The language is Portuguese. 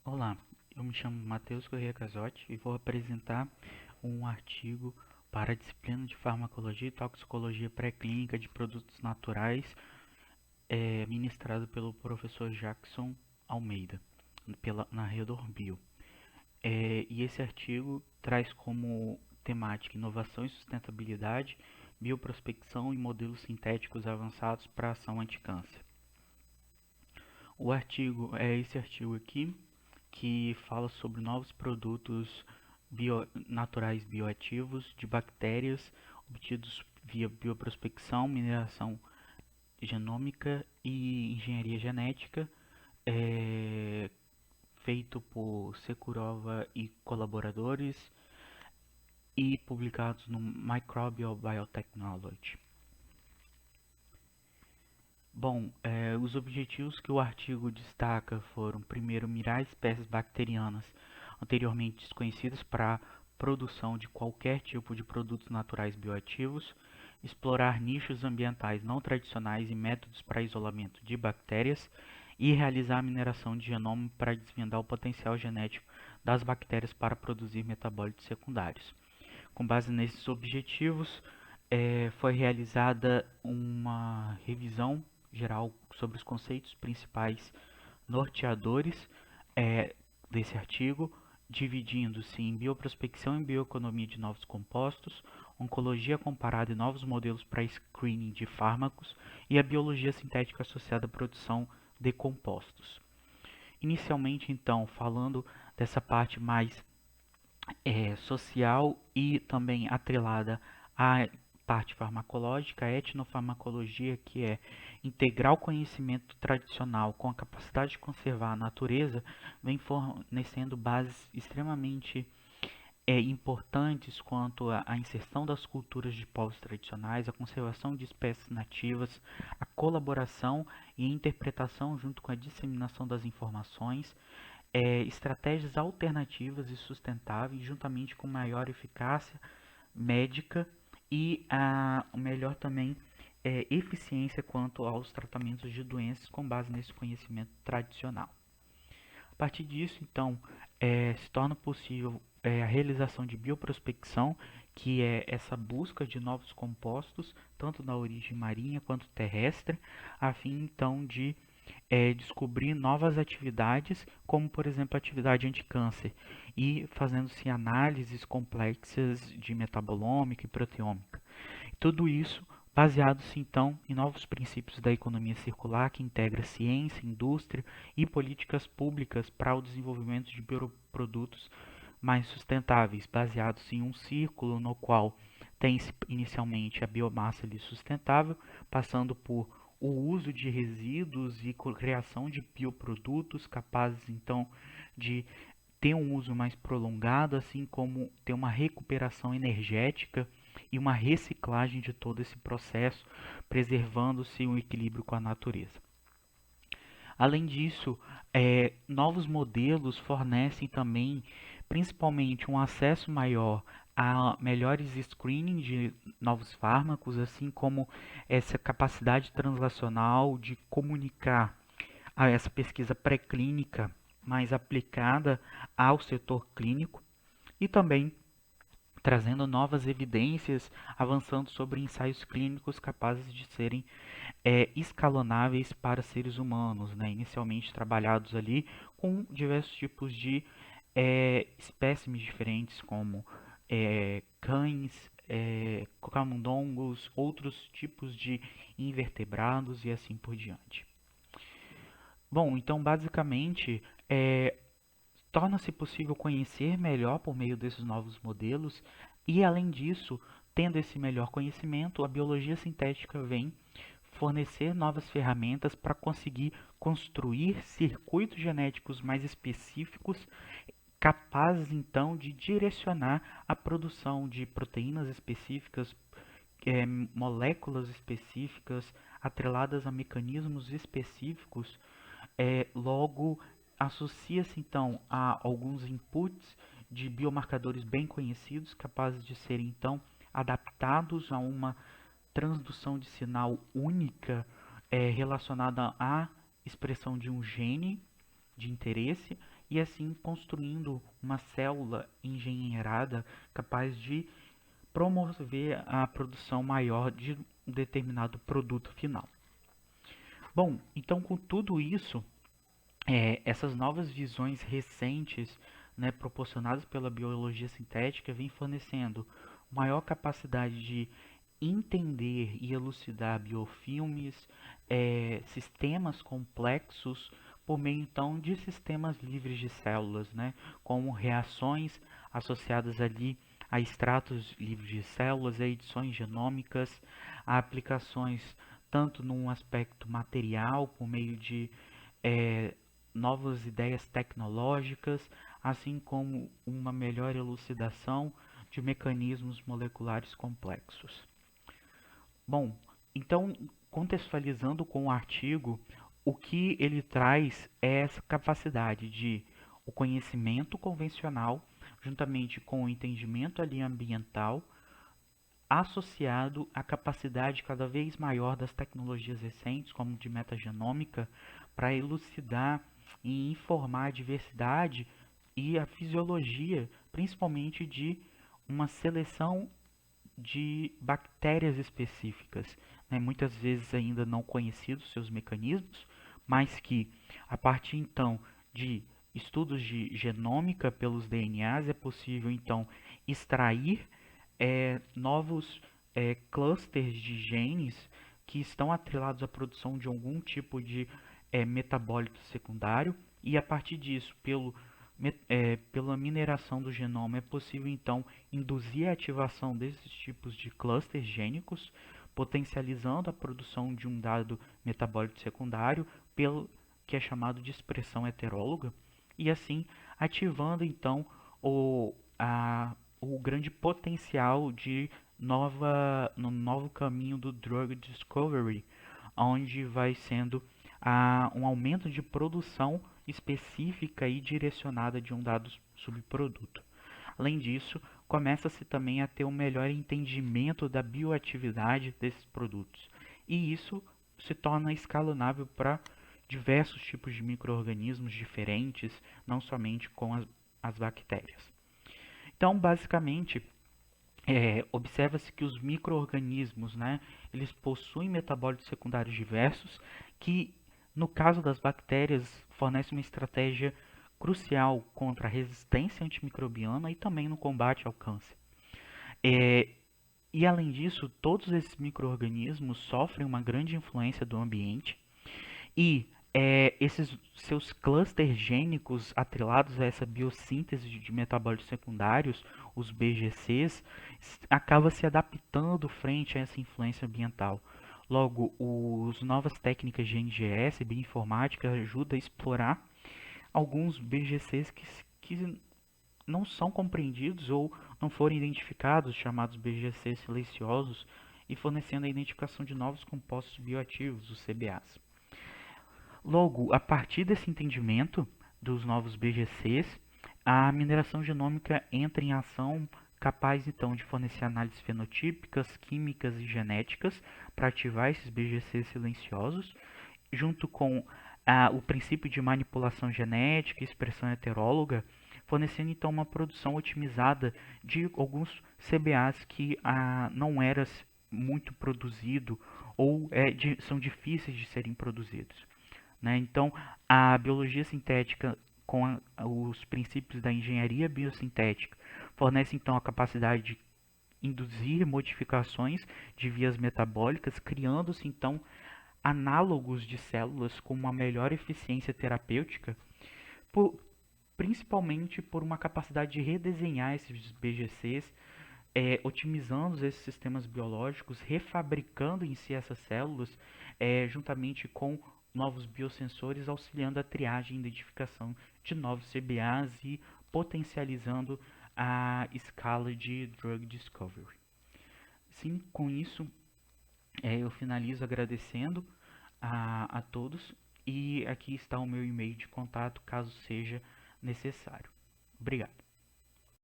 Olá, eu me chamo Matheus Corrêa Casotti e vou apresentar um artigo para a disciplina de Farmacologia e Toxicologia Pré-Clínica de Produtos Naturais, ministrado pelo professor Jackson Almeida, na Redor Bio. E esse artigo traz como temática inovação e sustentabilidade, bioprospecção e modelos sintéticos avançados para ação anticâncer. O artigo é esse artigo aqui, que fala sobre novos produtos naturais bioativos de bactérias obtidos via bioprospecção, mineração genômica e engenharia genética, é, feito por Sekurova e colaboradores e publicados no Microbial Biotechnology. Bom, os objetivos que o artigo destaca foram, primeiro, mirar espécies bacterianas anteriormente desconhecidas para a produção de qualquer tipo de produtos naturais bioativos, explorar nichos ambientais não tradicionais e métodos para isolamento de bactérias e realizar a mineração de genoma para desvendar o potencial genético das bactérias para produzir metabólitos secundários. Com base nesses objetivos, foi realizada uma revisão geral sobre os conceitos principais norteadores desse artigo, dividindo-se em bioprospecção e bioeconomia de novos compostos, oncologia comparada e novos modelos para screening de fármacos e a biologia sintética associada à produção de compostos. Inicialmente, então, falando dessa parte mais social e também atrelada à parte farmacológica, a etnofarmacologia, que é integrar o conhecimento tradicional com a capacidade de conservar a natureza, vem fornecendo bases extremamente importantes quanto à inserção das culturas de povos tradicionais, a conservação de espécies nativas, a colaboração e interpretação junto com a disseminação das informações, estratégias alternativas e sustentáveis, juntamente com maior eficácia médica e a melhor também eficiência quanto aos tratamentos de doenças com base nesse conhecimento tradicional. A partir disso, então, se torna possível a realização de bioprospecção, que é essa busca de novos compostos, tanto na origem marinha quanto terrestre, a fim então de descobrir novas atividades, como por exemplo a atividade anticâncer, e fazendo-se análises complexas de metabolômica e proteômica. Tudo isso baseado-se então em novos princípios da economia circular que integra ciência, indústria e políticas públicas para o desenvolvimento de bioprodutos mais sustentáveis, baseados em um círculo no qual tem-se inicialmente a biomassa ali sustentável, passando por o uso de resíduos e criação de bioprodutos capazes então de ter um uso mais prolongado, assim como ter uma recuperação energética e uma reciclagem de todo esse processo, preservando-se um equilíbrio com a natureza. Além disso, novos modelos fornecem também, principalmente, um acesso maior a melhores screening de novos fármacos, assim como essa capacidade translacional de comunicar essa pesquisa pré-clínica mais aplicada ao setor clínico e também trazendo novas evidências, avançando sobre ensaios clínicos capazes de serem escalonáveis para seres humanos, né? Inicialmente trabalhados ali com diversos tipos de espécimes diferentes, como cães, camundongos, outros tipos de invertebrados e assim por diante. Bom, então basicamente torna-se possível conhecer melhor por meio desses novos modelos e, além disso, tendo esse melhor conhecimento, a biologia sintética vem fornecer novas ferramentas para conseguir construir circuitos genéticos mais específicos, capazes então de direcionar a produção de proteínas específicas, moléculas específicas atreladas a mecanismos específicos. Logo, associa-se então a alguns inputs de biomarcadores bem conhecidos, capazes de serem então adaptados a uma transdução de sinal única relacionada à expressão de um gene de interesse e assim construindo uma célula engenheirada capaz de promover a produção maior de um determinado produto final. Bom, então com tudo isso, essas novas visões recentes, né, proporcionadas pela biologia sintética vêm fornecendo maior capacidade de entender e elucidar biofilmes, sistemas complexos, por meio então de sistemas livres de células, né, como reações associadas ali a extratos livres de células, a edições genômicas, a aplicações tanto num aspecto material, por meio de é, novas ideias tecnológicas, assim como uma melhor elucidação de mecanismos moleculares complexos. Bom, então, contextualizando com o artigo, o que ele traz é essa capacidade de o conhecimento convencional, juntamente com o entendimento ali ambiental, associado à capacidade cada vez maior das tecnologias recentes, como de metagenômica, para elucidar e informar a diversidade e a fisiologia, principalmente de uma seleção de bactérias específicas, né, muitas vezes ainda não conhecidos seus mecanismos, mas que a partir então de estudos de genômica pelos DNAs é possível então extrair novos clusters de genes que estão atrelados à produção de algum tipo de metabólito secundário e a partir disso, pela mineração do genoma, é possível então induzir a ativação desses tipos de clusters gênicos, potencializando a produção de um dado metabólito secundário, pelo que é chamado de expressão heteróloga, e assim ativando então o grande potencial de no novo caminho do drug discovery, onde vai sendo um aumento de produção específica e direcionada de um dado subproduto. Além disso, começa-se também a ter um melhor entendimento da bioatividade desses produtos, e isso se torna escalonável para diversos tipos de micro-organismos diferentes, não somente com as bactérias. Então, basicamente, observa-se que os micro-organismos, né, eles possuem metabólitos secundários diversos, que, no caso das bactérias, fornecem uma estratégia crucial contra a resistência antimicrobiana e também no combate ao câncer. E além disso, todos esses micro-organismos sofrem uma grande influência do ambiente e esses seus clusters gênicos atrelados a essa biossíntese de metabólitos secundários, os BGCs, acaba se adaptando frente a essa influência ambiental. Logo, as novas técnicas de NGS, bioinformática, ajudam a explorar alguns BGCs que não são compreendidos ou não foram identificados, chamados BGCs silenciosos, e fornecendo a identificação de novos compostos bioativos, os CBAs. Logo, a partir desse entendimento dos novos BGCs, a mineração genômica entra em ação, capaz então de fornecer análises fenotípicas, químicas e genéticas para ativar esses BGCs silenciosos, junto com o princípio de manipulação genética e expressão heteróloga, fornecendo então uma produção otimizada de alguns CBAs que não era muito produzido ou são difíceis de serem produzidos. Né? Então, a biologia sintética, com os princípios da engenharia biosintética, fornece então a capacidade de induzir modificações de vias metabólicas, criando-se então análogos de células com uma melhor eficiência terapêutica, por, principalmente por uma capacidade de redesenhar esses BGCs, otimizando esses sistemas biológicos, refabricando em si essas células, juntamente com novos biosensores, auxiliando a triagem e identificação de novos CBAs e potencializando a escala de drug discovery. Sim, com isso eu finalizo agradecendo a todos e aqui está o meu e-mail de contato caso seja necessário. Obrigado.